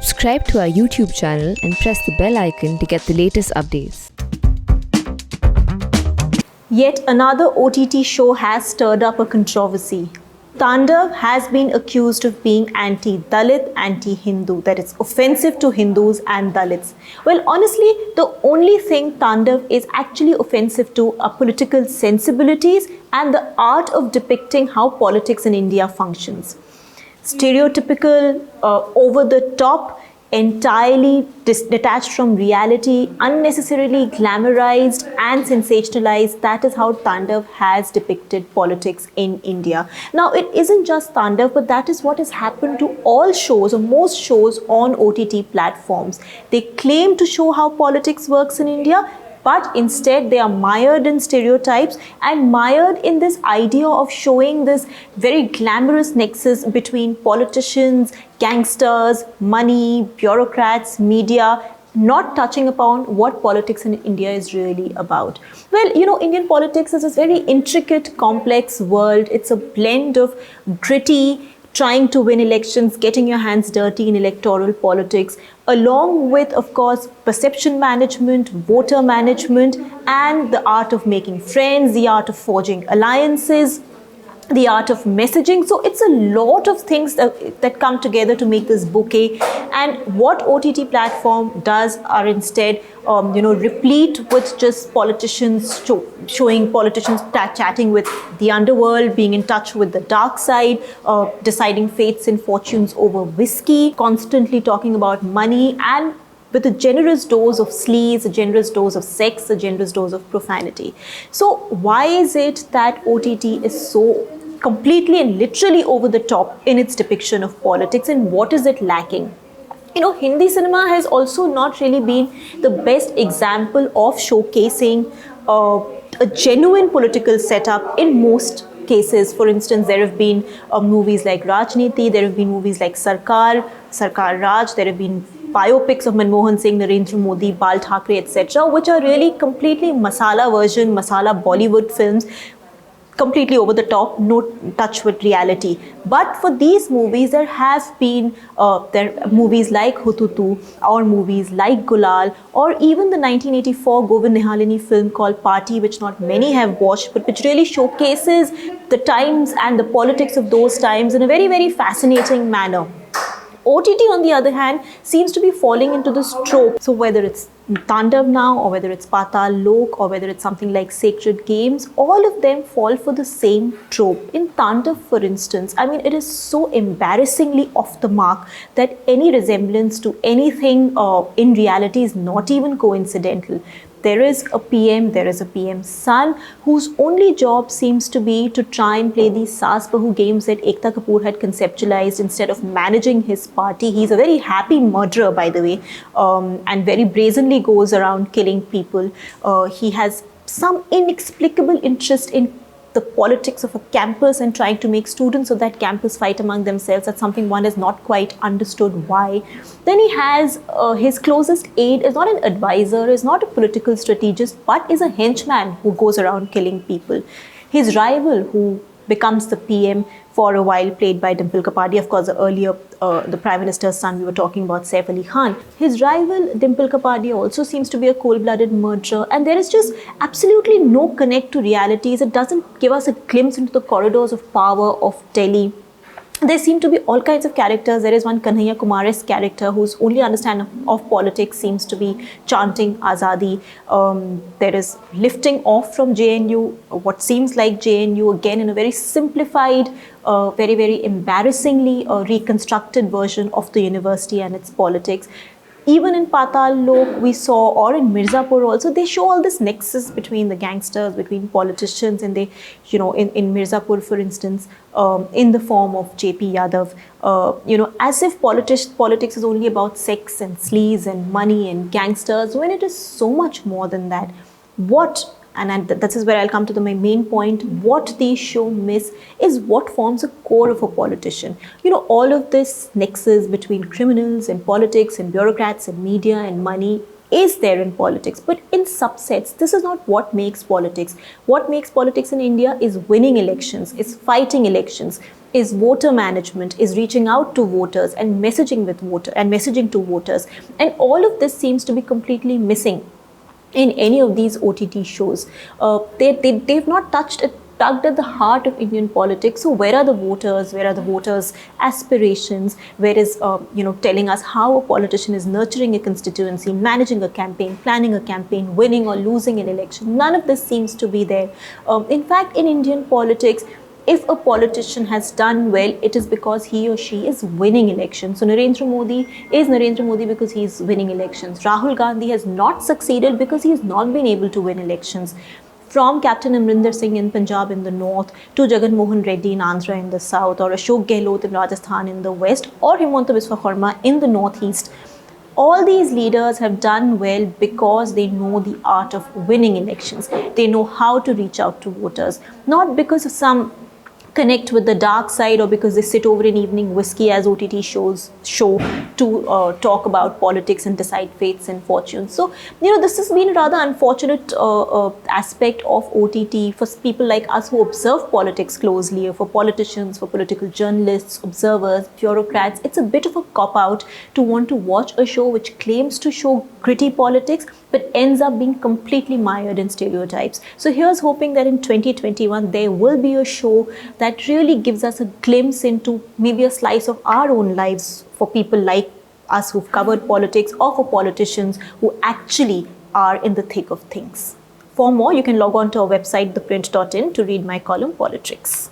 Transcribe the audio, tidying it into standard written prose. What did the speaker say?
Subscribe to our YouTube channel and press the bell icon to get the latest updates. Yet another OTT show has stirred up a controversy. Tandav has been accused of being anti-Dalit, anti-Hindu, that it's offensive to Hindus and Dalits. Well, honestly, the only thing Tandav is actually offensive to are political sensibilities and the art of depicting how politics in India functions. Stereotypical, over the top, entirely detached from reality, unnecessarily glamorized and sensationalized. That is how Tandav has depicted politics in India. Now, it isn't just Tandav, but that is what has happened to all shows or most shows on OTT platforms. They claim to show how politics works in India, but instead they are mired in stereotypes and mired in this idea of showing this very glamorous nexus between politicians, gangsters, money, bureaucrats, media, not touching upon what politics in India is really about. Well, Indian politics is this very intricate, complex world. It's a blend of gritty, trying to win elections, getting your hands dirty in electoral politics, along with, of course, perception management, voter management, and the art of making friends, the art of forging alliances, the art of messaging. So it's a lot of things that come together to make this bouquet. And what OTT platform does are instead, replete with just politicians showing politicians chatting with the underworld, being in touch with the dark side, deciding fates and fortunes over whiskey, constantly talking about money, and with a generous dose of sleaze, a generous dose of sex, a generous dose of profanity. So why is it that OTT is so completely and literally over the top in its depiction of politics, and what is it lacking? Hindi cinema has also not really been the best example of showcasing a genuine political setup in most cases. For instance, there have been movies like Rajniti, there have been movies like Sarkar Raj, there have been biopics of Manmohan Singh, Narendra Modi, Bal Thackeray, etc., which are really completely masala version, masala Bollywood films, completely over the top, no touch with reality. But for these movies, there have been movies like Hututu, or movies like Gulal, or even the 1984 Govind Nihalini film called Party, which not many have watched, but which really showcases the times and the politics of those times in a very, very fascinating manner. OTT, on the other hand, seems to be falling into this trope. So whether it's Tandav now, or whether it's Patal Lok, or whether it's something like Sacred Games, all of them fall for the same trope. In Tandav, for instance, it is so embarrassingly off the mark that any resemblance to anything in reality is not even coincidental. There is a PM's son, whose only job seems to be to try and play these Saas Bahu games that Ekta Kapoor had conceptualized instead of managing his party. He's a very happy murderer, by the way, and very brazenly goes around killing people. He has some inexplicable interest in the politics of a campus and trying to make students of that campus fight among themselves. That's something one has not quite understood why. Then he has his closest aide is not an advisor, is not a political strategist, but is a henchman who goes around killing people. His rival, who becomes the PM for a while, played by Dimple Kapadia, of course, the Prime Minister's son, we were talking about Saif Ali Khan. His rival, Dimple Kapadia, also seems to be a cold-blooded murderer, and there is just absolutely no connect to realities. It doesn't give us a glimpse into the corridors of power of Delhi. There seem to be all kinds of characters. There is one Kanhaiya Kumar's character whose only understanding of politics seems to be chanting Azadi. There is lifting off from JNU, what seems like JNU, again in a very simplified, very, very embarrassingly reconstructed version of the university and its politics. Even in Patal Lok, we saw, or in Mirzapur also, they show all this nexus between the gangsters, between politicians, and they, in Mirzapur, for instance, in the form of JP Yadav, as if politics is only about sex and sleaze and money and gangsters, when it is so much more than that. And this is where I'll come to my main point. What these show miss is what forms a core of a politician. All of this nexus between criminals and politics and bureaucrats and media and money is there in politics, but in subsets. This is not what makes politics. What makes politics in India is winning elections, is fighting elections, is voter management, is reaching out to voters and messaging to voters. And all of this seems to be completely missing in any of these OTT shows. They've not tugged at the heart of Indian politics. So where are the voters? Where are the voters' aspirations? Where is telling us how a politician is nurturing a constituency, managing a campaign, planning a campaign, winning or losing an election? None of this seems to be there. In fact, in Indian politics, if a politician has done well, it is because he or she is winning elections. So Narendra Modi is Narendra Modi because he is winning elections. Rahul Gandhi has not succeeded because he has not been able to win elections. From Captain Amrinder Singh in Punjab in the north, to Jagan Mohan Reddy in Andhra in the south, or Ashok Gehlot in Rajasthan in the west, or Himanta Biswa Sarma in the northeast. All these leaders have done well because they know the art of winning elections. They know how to reach out to voters, not because of some connect with the dark side or because they sit over an evening whiskey as OTT shows show to talk about politics and decide fates and fortunes. So, this has been a rather unfortunate aspect of OTT for people like us who observe politics closely, or for politicians, for political journalists, observers, bureaucrats. It's a bit of a cop-out to want to watch a show which claims to show gritty politics but ends up being completely mired in stereotypes. So here's hoping that in 2021 there will be a show that really gives us a glimpse into maybe a slice of our own lives for people like us who've covered politics, or for politicians who actually are in the thick of things. For more, you can log on to our website, theprint.in, to read my column, Politrix.